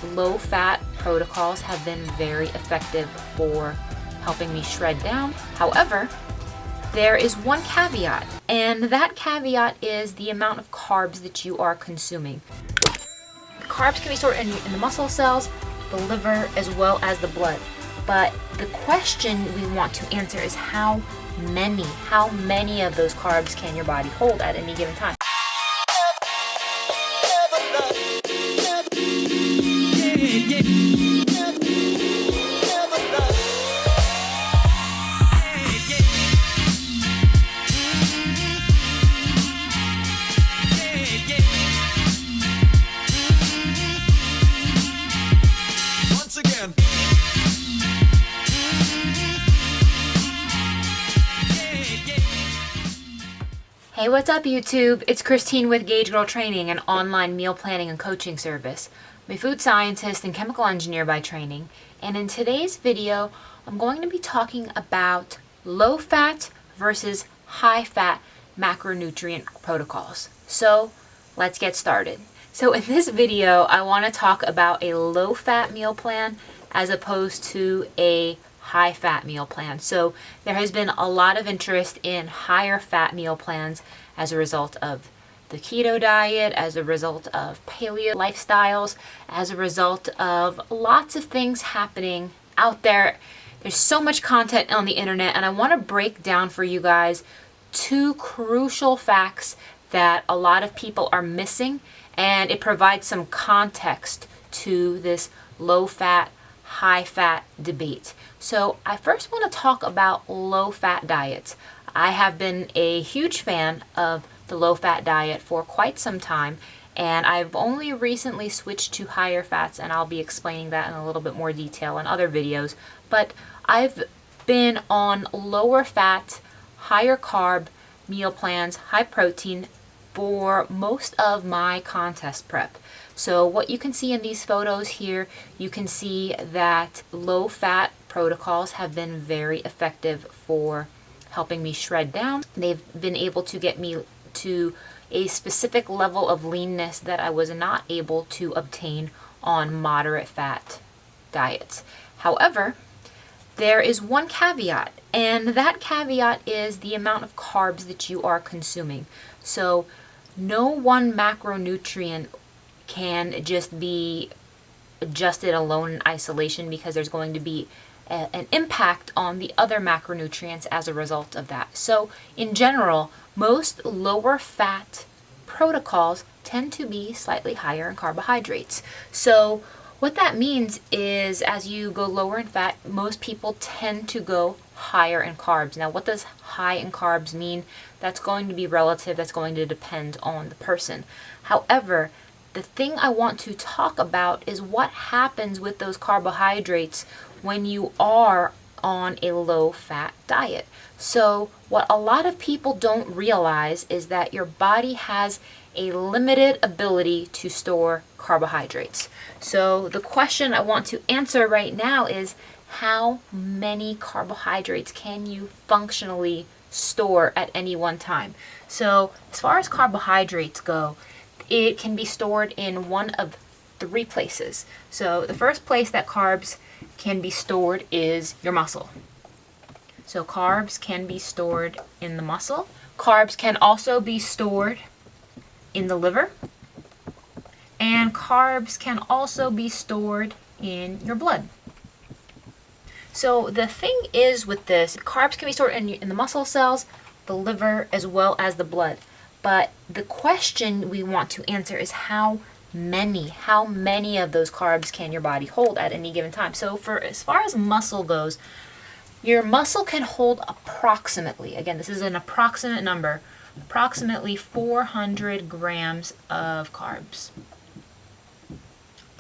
low-fat protocols have been very effective for helping me shred down. However, there is one caveat, and that caveat is the amount of carbs that you are consuming. Carbs can be stored in the muscle cells, the liver, as well as the blood. But the question we want to answer is how many of those carbs can your body hold at any given time? Hey, what's up YouTube? It's Christine with Gauge Girl Training, an online meal planning and coaching service. I'm a food scientist and chemical engineer by training, and in today's video, I'm going to be talking about low-fat versus high-fat macronutrient protocols. So let's get started. So in this video, I want to talk about a low-fat meal plan as opposed to a high-fat meal plan. So there has been a lot of interest in higher fat meal plans as a result of the keto diet, as a result of paleo lifestyles, as a result of lots of things happening out there. There's so much content on the internet, and I want to break down for you guys two crucial facts that a lot of people are missing, and it provides some context to this low-fat, high-fat debate. So I first want to talk about low-fat diets. I have been a huge fan of the low-fat diet for quite some time, and I've only recently switched to higher fats, and I'll be explaining that in a little bit more detail in other videos. But I've been on lower fat, higher carb meal plans, high protein for most of my contest prep. So what you can see in these photos here, you can see that low-fat protocols have been very effective for helping me shred down. They've been able to get me to a specific level of leanness that I was not able to obtain on moderate fat diets. However, there is one caveat, and that caveat is the amount of carbs that you are consuming. So no one macronutrient can just be adjusted alone in isolation, because there's going to be an impact on the other macronutrients as a result of that. So in general, most lower fat protocols tend to be slightly higher in carbohydrates. So what that means is as you go lower in fat, most people tend to go higher in carbs. Now, what does high in carbs mean? That's going to be relative. That's going to depend on the person. However, the thing I want to talk about is what happens with those carbohydrates when you are on a low-fat diet. So what a lot of people don't realize is that your body has a limited ability to store carbohydrates. So the question I want to answer right now is, how many carbohydrates can you functionally store at any one time? So as far as carbohydrates go, it can be stored in one of three places. So the first place that carbs can be stored is your muscle. So carbs can be stored in the muscle. Carbs can also be stored in the liver. And carbs can also be stored in your blood. So the thing is with this, carbs can be stored in the muscle cells, the liver, as well as the blood. But the question we want to answer is how many of those carbs can your body hold at any given time? So for as far as muscle goes, your muscle can hold approximately, again, this is an approximate number, approximately 400 grams of carbs.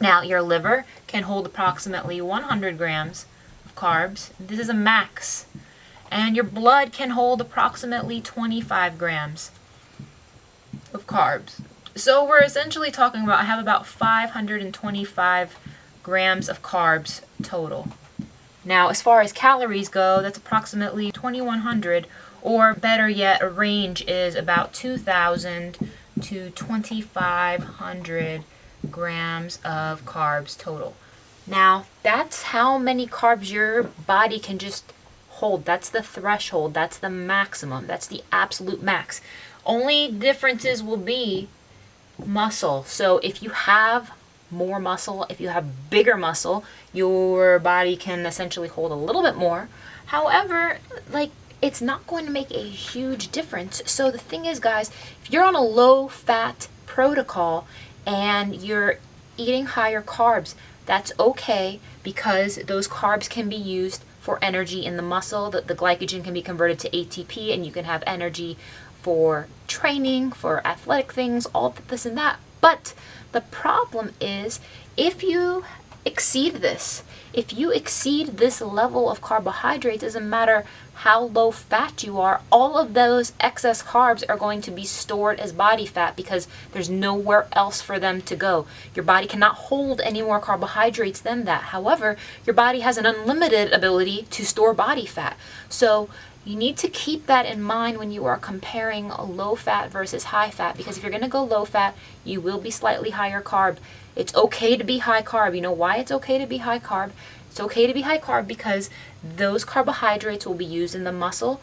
Now, your liver can hold approximately 100 grams of carbs. This is a max. And your blood can hold approximately 25 grams of carbs. So we're essentially talking about, I have about 525 grams of carbs total. Now, as far as calories go, that's approximately 2,100, or better yet, a range is about 2,000 to 2,500 grams of carbs total. Now, that's how many carbs your body can just hold. That's the threshold. That's the maximum. That's the absolute max. Only differences will be muscle. So if you have more muscle, if you have bigger muscle, your body can essentially hold a little bit more. However, like, it's not going to make a huge difference. So the thing is, guys, if you're on a low fat protocol and you're eating higher carbs, that's okay, because those carbs can be used for energy in the muscle. The glycogen can be converted to ATP, and you can have energy for training, for athletic things, all this and that. But the problem is, if you exceed this, if you exceed this level of carbohydrates, doesn't matter how low fat you are, all of those excess carbs are going to be stored as body fat, because there's nowhere else for them to go. Your body cannot hold any more carbohydrates than that. However, your body has an unlimited ability to store body fat. So you need to keep that in mind when you are comparing low fat versus high fat, because if you're going to go low fat, you will be slightly higher carb. It's okay to be high carb. You know why it's okay to be high carb? It's okay to be high carb because those carbohydrates will be used in the muscle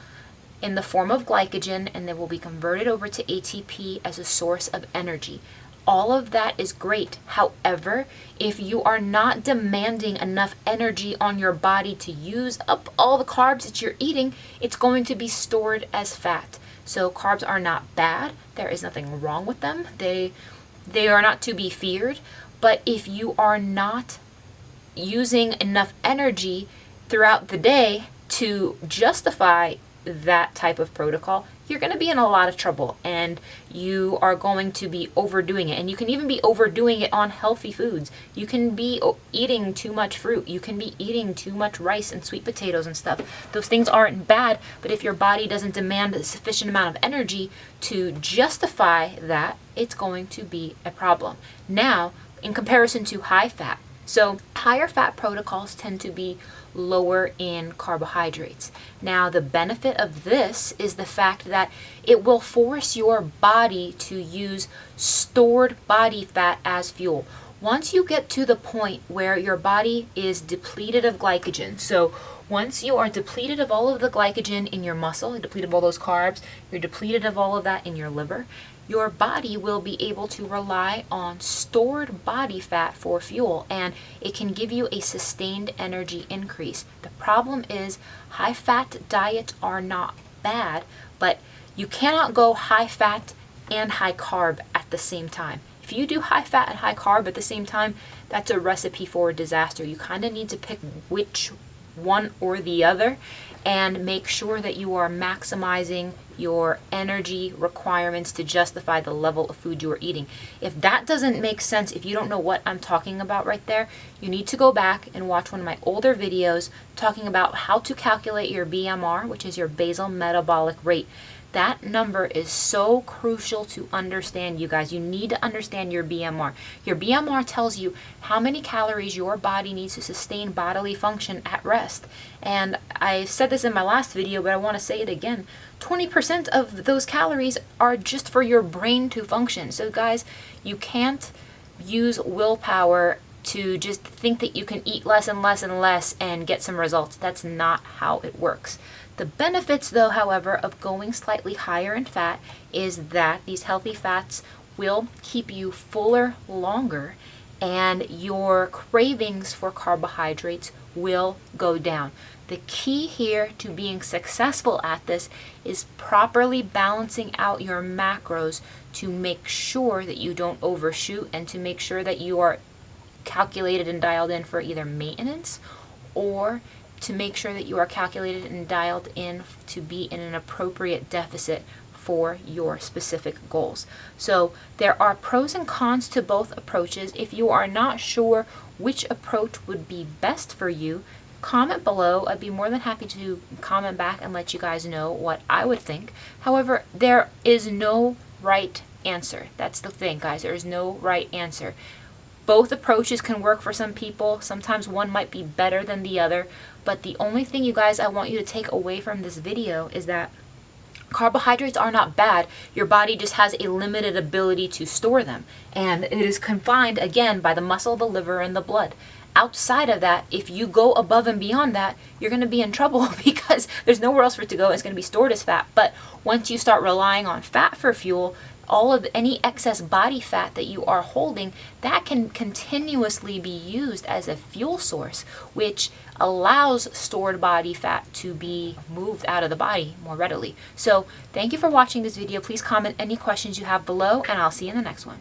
in the form of glycogen, and they will be converted over to ATP as a source of energy. All of that is great. However, if you are not demanding enough energy on your body to use up all the carbs that you're eating, it's going to be stored as fat. So carbs are not bad. There is nothing wrong with them. They are not to be feared. But if you are not using enough energy throughout the day to justify that type of protocol, you're going to be in a lot of trouble, and you are going to be overdoing it. And you can even be overdoing it on healthy foods. You can be eating too much fruit. You can be eating too much rice and sweet potatoes and stuff. Those things aren't bad, but if your body doesn't demand a sufficient amount of energy to justify that, it's going to be a problem. Now, in comparison to high fat, so higher fat protocols tend to be lower in carbohydrates. Now, the benefit of this is the fact that it will force your body to use stored body fat as fuel. Once you get to the point where your body is depleted of glycogen, so once you are depleted of all of the glycogen in your muscle, you're depleted of all those carbs, you're depleted of all of that in your liver, your body will be able to rely on stored body fat for fuel, and it can give you a sustained energy increase. The problem is, high fat diets are not bad, but you cannot go high fat and high carb at the same time. If you do high fat and high carb at the same time, that's a recipe for disaster. You kind of need to pick which one or the other, and make sure that you are maximizing your energy requirements to justify the level of food you are eating. If that doesn't make sense, if you don't know what I'm talking about right there, you need to go back and watch one of my older videos talking about how to calculate your BMR, which is your basal metabolic rate. That number is so crucial to understand, you guys. You need to understand your BMR. Your BMR tells you how many calories your body needs to sustain bodily function at rest. And I said this in my last video, but I want to say it again. 20% of those calories are just for your brain to function. So guys, you can't use willpower to just think that you can eat less and less and less and get some results. That's not how it works. The benefits, though, however, of going slightly higher in fat is that these healthy fats will keep you fuller longer, and your cravings for carbohydrates will go down. The key here to being successful at this is properly balancing out your macros to make sure that you don't overshoot, and to make sure that you are calculated and dialed in for either maintenance, or to make sure that you are calculated and dialed in to be in an appropriate deficit for your specific goals. So there are pros and cons to both approaches. If you are not sure which approach would be best for you, comment below. I'd be more than happy to comment back and let you guys know what I would think. However, there is no right answer. That's the thing, guys. There is no right answer. Both approaches can work for some people. Sometimes one might be better than the other. But the only thing, you guys, I want you to take away from this video is that Carbohydrates are not bad. Your body just has a limited ability to store them. And it is confined, again, by the muscle, the liver, and the blood. Outside of that, if you go above and beyond that, you're going to be in trouble because there's nowhere else for it to go. It's going to be stored as fat. But once you start relying on fat for fuel, all of any excess body fat that you are holding, that can continuously be used as a fuel source, which allows stored body fat to be moved out of the body more readily. So thank you for watching this video. Please comment any questions you have below, and I'll see you in the next one.